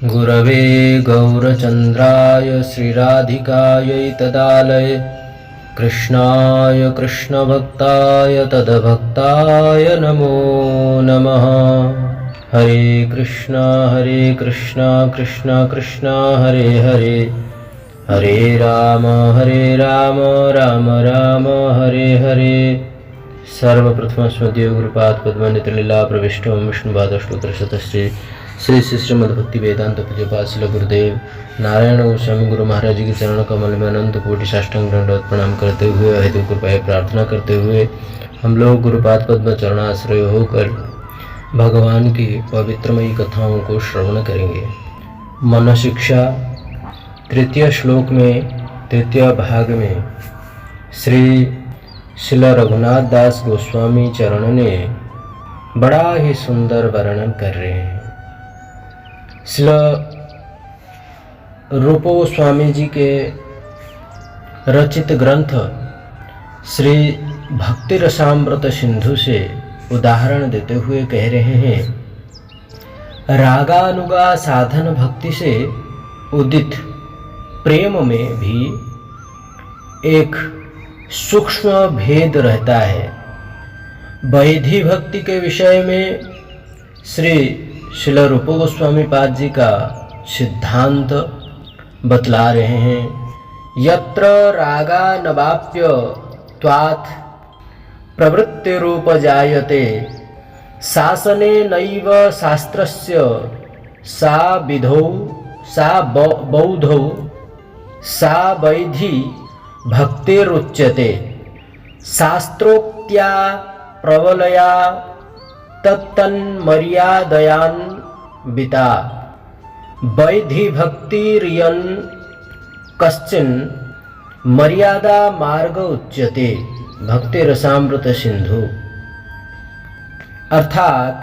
गुरवे गौरचन्द्राय श्रीराधिकायै तदालये कृष्णाय कृष्णभक्ताय तद्भक्ताय नमो नमः। हरे कृष्णा कृष्ण कृष्ण हरे हरे, हरे राम राम राम हरे हरे। सर्वप्रथम स्वदेव गुरुपाद पद्मनितलीला प्रविष्टम विष्णुपादस्तोत्रशतश्री श्री श्रीमद् भक्ति वेदांत पूज्यपाद श्रील गुरुदेव नारायण गोस्वामी गुरु महाराज जी के चरण कमल में अनंत कोटि साष्टांग दंडवत प्रणाम करते हुए हेतु कृपया प्रार्थना करते हुए हम लोग गुरुपाद पद्म चरणाश्रय होकर भगवान की पवित्रमयी कथाओं को श्रवण करेंगे। मन शिक्षा तृतीय श्लोक में तृतीय भाग में श्रील रघुनाथ दास गोस्वामी चरण ने बड़ा ही सुंदर वर्णन कर रहे हैं। श्रील रूप गोस्वामी जी के रचित ग्रंथ श्री भक्ति रसामृत सिंधु से उदाहरण देते हुए कह रहे हैं, रागानुगा साधन भक्ति से उदित प्रेम में भी एक सूक्ष्म भेद रहता है। वैधि भक्ति के विषय में श्रील रूप गोस्वामी पाद जी का सिद्धांत बतला रहे हैं। यत्र रागा नवाप्य त्वात् प्रवृत्तिरूपजायते शासने नैव शास्त्रस्य सा विधौ सा बौद्धौ सा वैधि भक्तिरुच्यते। शास्त्रोक्त्या प्रबलया तत्तन्मर्यादयान्विता वैधि भक्तिरियन् कश्चिन मर्यादा मार्ग उच्यते। भक्ति रसामृत सिंधु। अर्थात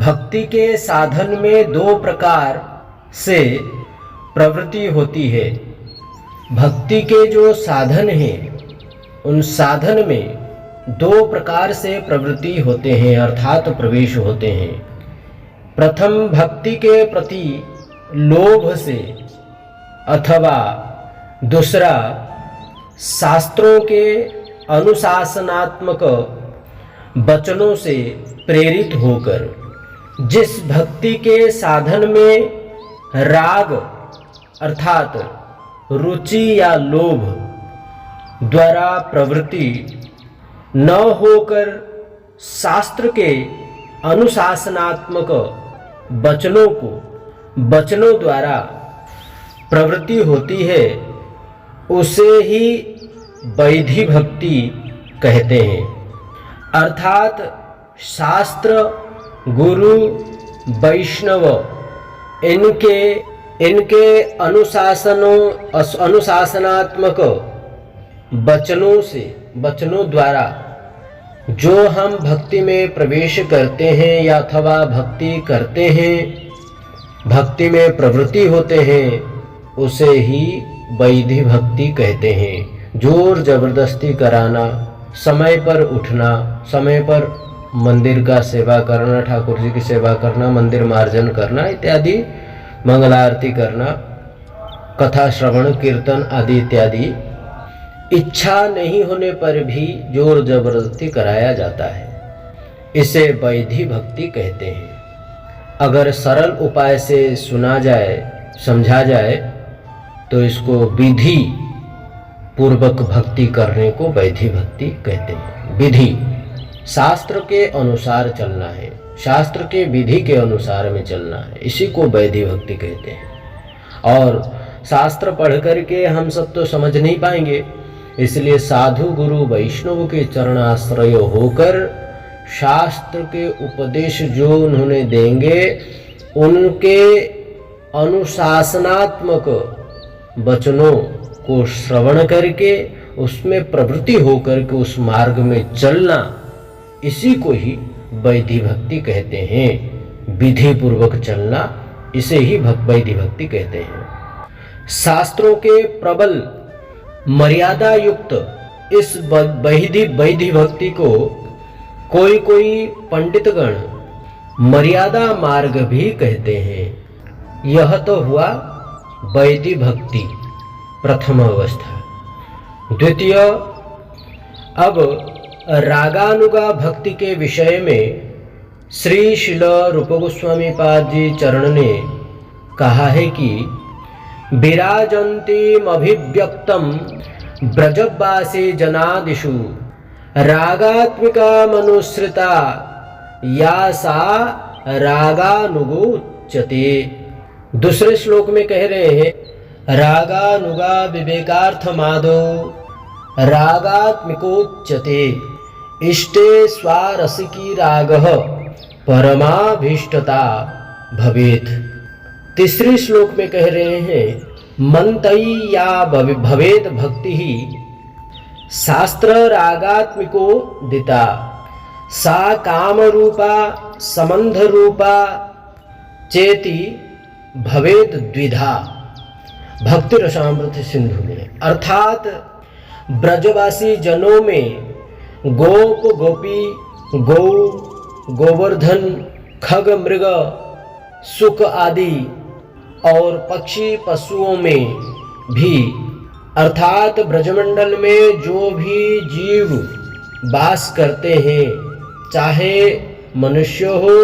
भक्ति के साधन में दो प्रकार से प्रवृत्ति होती है। भक्ति के जो साधन हैं उन साधन में दो प्रकार से प्रवृत्ति होते हैं अर्थात प्रवेश होते हैं। प्रथम भक्ति के प्रति लोभ से अथवा दूसरा शास्त्रों के अनुशासनात्मक वचनों से प्रेरित होकर। जिस भक्ति के साधन में राग अर्थात रुचि या लोभ द्वारा प्रवृत्ति न होकर शास्त्र के अनुशासनात्मक वचनों द्वारा प्रवृत्ति होती है, उसे ही वैधि भक्ति कहते हैं। अर्थात शास्त्र गुरु वैष्णव इनके अनुशासनात्मक वचनों द्वारा जो हम भक्ति में प्रवेश करते हैं या अथवा भक्ति करते हैं, भक्ति में प्रवृत्ति होते हैं, उसे ही वैधि भक्ति कहते हैं। जोर जबरदस्ती कराना, समय पर उठना, समय पर मंदिर का सेवा करना, ठाकुर जी की सेवा करना, मंदिर मार्जन करना इत्यादि, मंगल आरती करना, कथा श्रवण कीर्तन आदि इत्यादि इच्छा नहीं होने पर भी जोर जबरदस्ती कराया जाता है। इसे वैधि भक्ति कहते हैं। अगर सरल उपाय से सुना जाए, समझा जाए तो इसको विधि पूर्वक भक्ति करने को वैधि भक्ति कहते हैं। विधि शास्त्र के अनुसार चलना है, शास्त्र के विधि के अनुसार में चलना है, इसी को वैधि भक्ति कहते हैं। और शास्त्र पढ़ करके हम सब तो समझ नहीं पाएंगे, इसलिए साधु गुरु वैष्णव के चरणाश्रय होकर शास्त्र के उपदेश जो उन्होंने देंगे उनके अनुशासनात्मक वचनों को श्रवण करके उसमें प्रवृत्ति होकर के उस मार्ग में चलना, इसी को ही वैधि भक्ति कहते हैं। विधि पूर्वक चलना, इसे ही वैधि भक्ति कहते हैं। शास्त्रों के प्रबल मर्यादा युक्त इस वैधि भक्ति को कोई पंडितगण मर्यादा मार्ग भी कहते हैं। यह तो हुआ वैदी भक्ति प्रथम अवस्था। द्वितीय, अब रागानुगा भक्ति के विषय में श्री शिल रूप गोस्वामी पाद जी चरण ने कहा है कि विराजन्तीमभिव्यक्तं ब्रजवासी जनादिषु रागात्मिका मनुसृता या सा रागानुगोच्यते। दूसरे श्लोक में कह रहे हैं रागानुगा विवेकार्थमादो रागात्मिकोच्यते इष्टे स्वारसिकी रागः परमाभीष्टता भवेत्। तीसरे श्लोक में कह रहे हैं मंतई या भवेद भक्ति ही शास्त्र रागात्मिको दिता सा काम रूपा संबंध रूपा चेति भवेद द्विधा। भक्ति रसामृत सिंधु में, अर्थात ब्रजवासी जनों में गोप गोपी गौ गोवर्धन खग मृग सुख आदि और पक्षी पशुओं में भी, अर्थात ब्रजमंडल में जो भी जीव वास करते हैं, चाहे मनुष्य हो,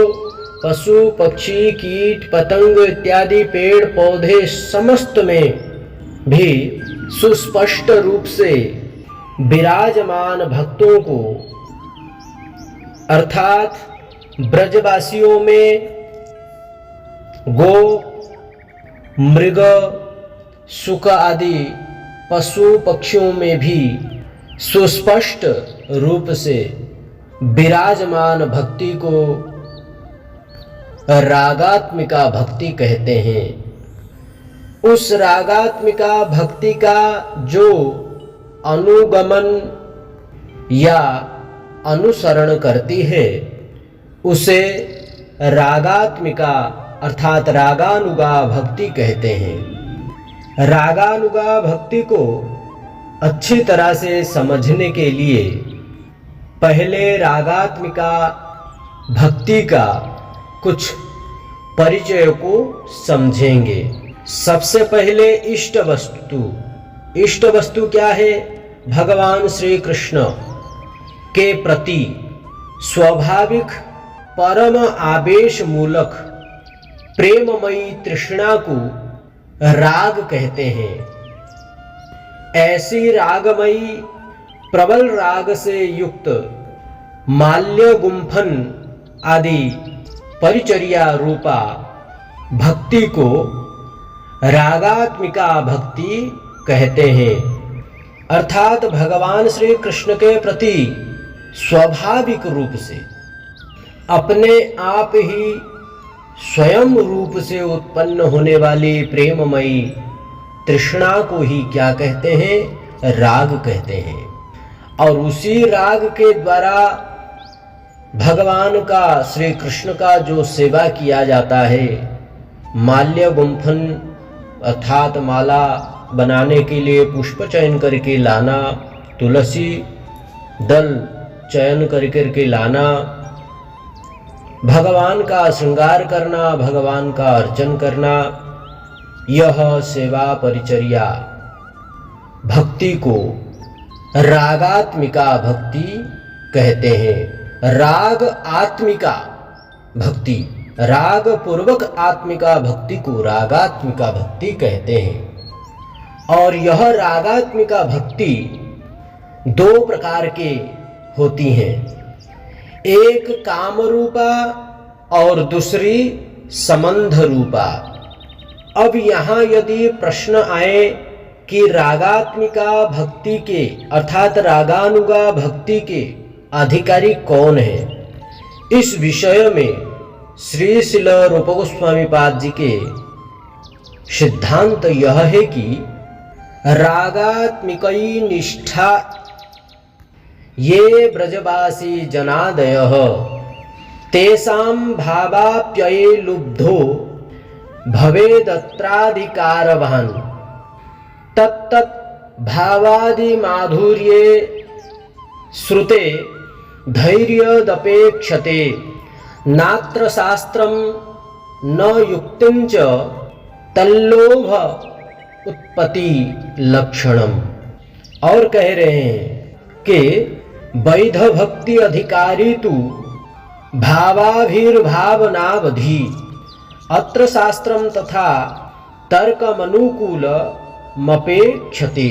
पशु पक्षी कीट पतंग इत्यादि पेड़ पौधे, समस्त में भी सुस्पष्ट रूप से विराजमान भक्तों को, अर्थात ब्रजवासियों में गो मृग सुख आदि पशु पक्षियों में भी सुस्पष्ट रूप से विराजमान भक्ति को रागात्मिका भक्ति कहते हैं। उस रागात्मिका भक्ति का जो अनुगमन या अनुसरण करती है उसे रागात्मिका अर्थात रागानुगा भक्ति कहते हैं। रागानुगा भक्ति को अच्छी तरह से समझने के लिए पहले रागात्मिका भक्ति का कुछ परिचय को समझेंगे। सबसे पहले इष्ट वस्तु। इष्ट वस्तु क्या है? भगवान श्री कृष्ण के प्रति स्वाभाविक परम आवेश मूलक प्रेममयी तृष्णा को राग कहते हैं। ऐसी रागमयी प्रबल राग से युक्त माल्य गुंफन आदि परिचर्या रूपा भक्ति को रागात्मिका भक्ति कहते हैं। अर्थात भगवान श्री कृष्ण के प्रति स्वाभाविक रूप से अपने आप ही स्वयं रूप से उत्पन्न होने वाली प्रेममयी तृष्णा को ही क्या कहते हैं? राग कहते हैं। और उसी राग के द्वारा भगवान का, श्री कृष्ण का जो सेवा किया जाता है, माल्य गुंफन अर्थात माला बनाने के लिए पुष्प चयन करके लाना, तुलसी दल चयन करके लाना, भगवान का श्रृंगार करना, भगवान का अर्चन करना, यह सेवा परिचर्या भक्ति को रागात्मिका भक्ति कहते हैं। राग आत्मिका भक्ति, राग पूर्वक आत्मिका भक्ति को रागात्मिका भक्ति कहते हैं। और यह रागात्मिका भक्ति दो प्रकार के होती हैं, एक काम रूपा और दूसरी संबंध रूपा। अब यहाँ यदि प्रश्न आए कि रागात्मिका भक्ति के अर्थात रागानुगा भक्ति के अधिकारी कौन है, इस विषय में श्री शिल रूप गोस्वामी पाद जी के सिद्धांत यह है कि रागात्मिकई निष्ठा ये ब्रजवासी जनादयः तेषां भावाप्यये लुब्धो भवेदत्राधिकारवान् तत्तत् भावादि माधुर्ये श्रुते धैर्यदपेक्षते नात्र शास्त्रं न युक्तिं च तल्लोभ उत्पत्ति लक्षणम। और कह रहे हैं कि वैध भक्ति अधिकारी तु भावाभिर्भावनावधि अत्र शास्त्रम तथा तर्कमनुकूल मपेक्षते।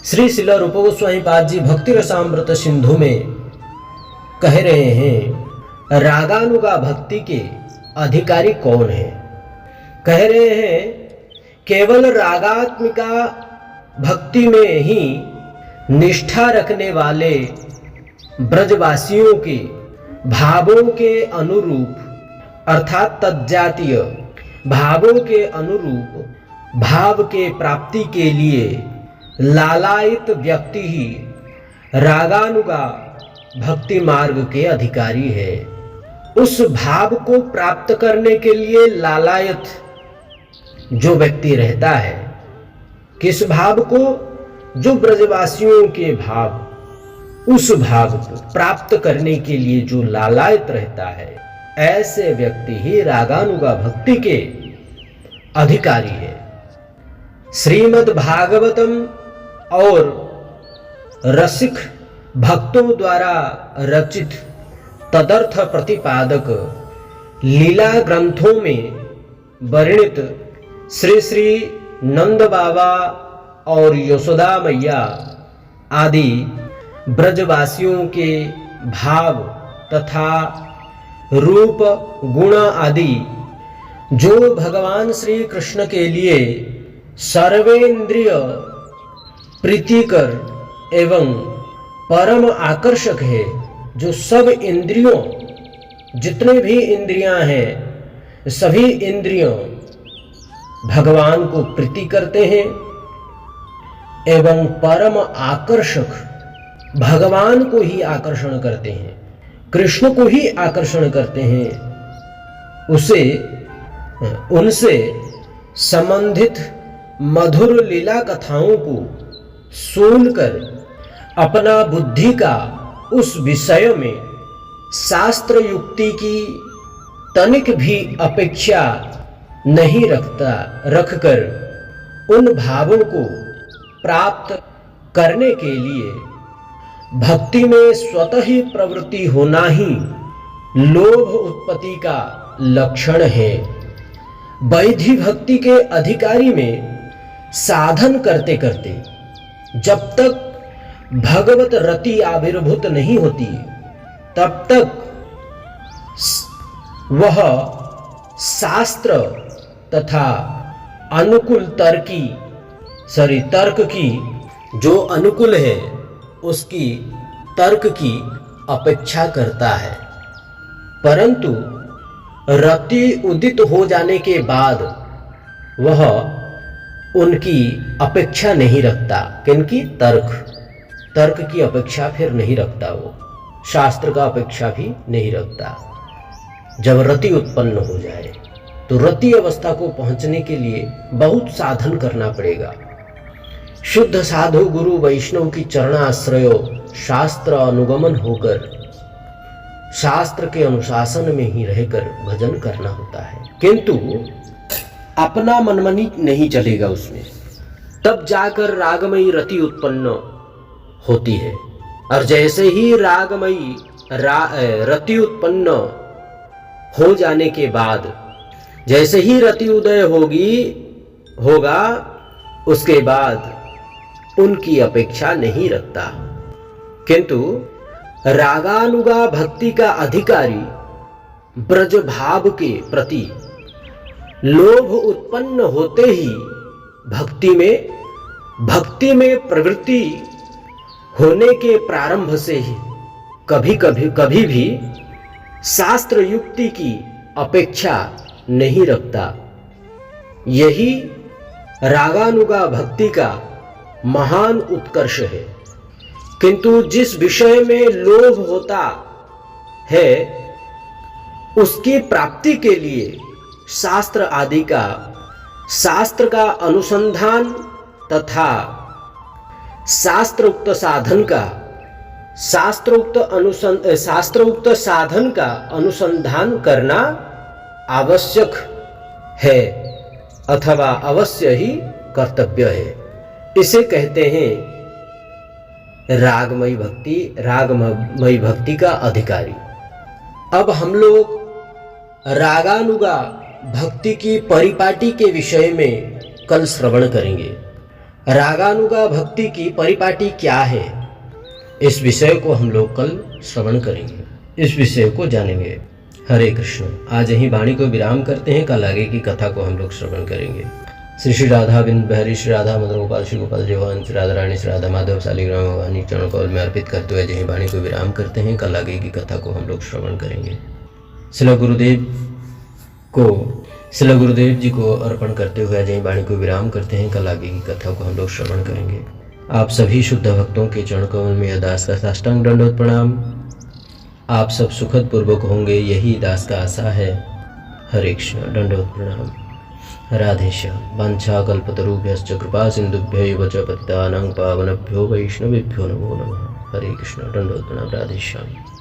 श्री शिल रूप गोस्वामी पाद जी भक्ति रसामृत सिंधु में कह रहे हैं रागानुगा भक्ति के अधिकारी कौन है। कह रहे हैं केवल रागात्मिका भक्ति में ही निष्ठा रखने वाले ब्रजवासियों के भावों के अनुरूप अर्थात तज्जातीय भावों के अनुरूप भाव के प्राप्ति के लिए लालायित व्यक्ति ही रागानुगा भक्ति मार्ग के अधिकारी है। उस भाव को प्राप्त करने के लिए लालायत जो व्यक्ति रहता है, किस भाव को? जो ब्रजवासियों के भाव, उस भाव को प्राप्त करने के लिए जो लालायत रहता है, ऐसे व्यक्ति ही रागानुगा भक्ति के अधिकारी है। श्रीमद् भागवतम और रसिक भक्तों द्वारा रचित तदर्थ प्रतिपादक लीला ग्रंथों में वर्णित श्री श्री नंद बाबा और यशोदा मैया आदि ब्रजवासियों के भाव तथा रूप गुण आदि जो भगवान श्री कृष्ण के लिए सर्वेंद्रिय प्रीतिकर एवं परम आकर्षक है, जो सब इंद्रियों, जितने भी इंद्रियां हैं, सभी इंद्रियों भगवान को प्रीति करते हैं एवं परम आकर्षक भगवान को ही आकर्षण करते हैं, कृष्ण को ही आकर्षण करते हैं, उनसे संबंधित मधुर लीला कथाओं को सुनकर अपना बुद्धि का उस विषय में शास्त्र युक्ति की तनिक भी अपेक्षा नहीं रखकर उन भावों को प्राप्त करने के लिए भक्ति में स्वतः ही प्रवृत्ति होना ही लोभ उत्पत्ति का लक्षण है। वैधि भक्ति के अधिकारी में साधन करते करते जब तक भगवत रति आविर्भूत नहीं होती, तब तक वह शास्त्र तथा अनुकूल तर्क की जो अनुकूल है उसकी तर्क की अपेक्षा करता है, परंतु रति उदित हो जाने के बाद वह उनकी अपेक्षा नहीं रखता। किनकी? तर्क की अपेक्षा फिर नहीं रखता, वो शास्त्र का अपेक्षा भी नहीं रखता। जब रति उत्पन्न हो जाए तो रति अवस्था को पहुंचने के लिए बहुत साधन करना पड़ेगा। शुद्ध साधु गुरु वैष्णव की चरणाश्रय शास्त्र अनुगमन होकर शास्त्र के अनुशासन में ही रहकर भजन करना होता है, किंतु अपना मनमनी नहीं चलेगा उसमें, तब जाकर रागमयी रति उत्पन्न होती है। और जैसे ही रागमयी रति उत्पन्न हो जाने के बाद, जैसे ही रति उदय होगा उसके बाद उनकी अपेक्षा नहीं रखता, किंतु रागानुगा भक्ति का अधिकारी ब्रज भाव के प्रति लोभ उत्पन्न होते ही भक्ति में प्रवृत्ति होने के प्रारंभ से ही कभी भी शास्त्र युक्ति की अपेक्षा नहीं रखता। यही रागानुगा भक्ति का महान उत्कर्ष है। किंतु जिस विषय में लोभ होता है उसकी प्राप्ति के लिए शास्त्र का अनुसंधान तथा शास्त्रोक्त साधन का अनुसंधान करना आवश्यक है। अथवा अवश्य ही कर्तव्य है। इसे कहते हैं रागमयी भक्ति, रागमयी भक्ति का अधिकारी। अब हम लोग रागानुगा भक्ति की परिपाटी के विषय में कल श्रवण करेंगे। रागानुगा भक्ति की परिपाटी क्या है, इस विषय को हम लोग कल श्रवण करेंगे, इस विषय को जानेंगे। हरे कृष्ण। आज यही वाणी को विराम करते हैं, कल आगे की कथा को हम लोग श्रवण करेंगे। श्री श्री राधा बिंद बहरी, श्री राधा मदन गोपाल, श्री गोपाल जवान, श्री राधा रानी, श्री राधा माधव, शालिग्राम भवानी चरण कौल में अर्पित करते हुए यही वाणी को विराम करते हैं, कल आगे की कथा को हम लोग श्रवण करेंगे। श्री गुरुदेव जी को अर्पण करते हुए यही वाणी को विराम करते हैं, कल आगे की कथा को हम लोग श्रवण करेंगे। आप सभी शुद्ध भक्तों के चरण कमल में दास का साष्टांग दंडवत प्रणाम। आप सब सुखद पूर्वक होंगे, यही दास का आशा है। हरे कृष्ण। दंडवत प्रणाम। राधे श्याम। वाञ्छा कल्पतरुभ्यश्च कृपा सिन्धुभ्यैव च पतितानां पावनेभ्यो वैष्णवेभ्यो नमो नमः। हरे कृष्ण। दंडवत प्रणाम। राधे श्याम।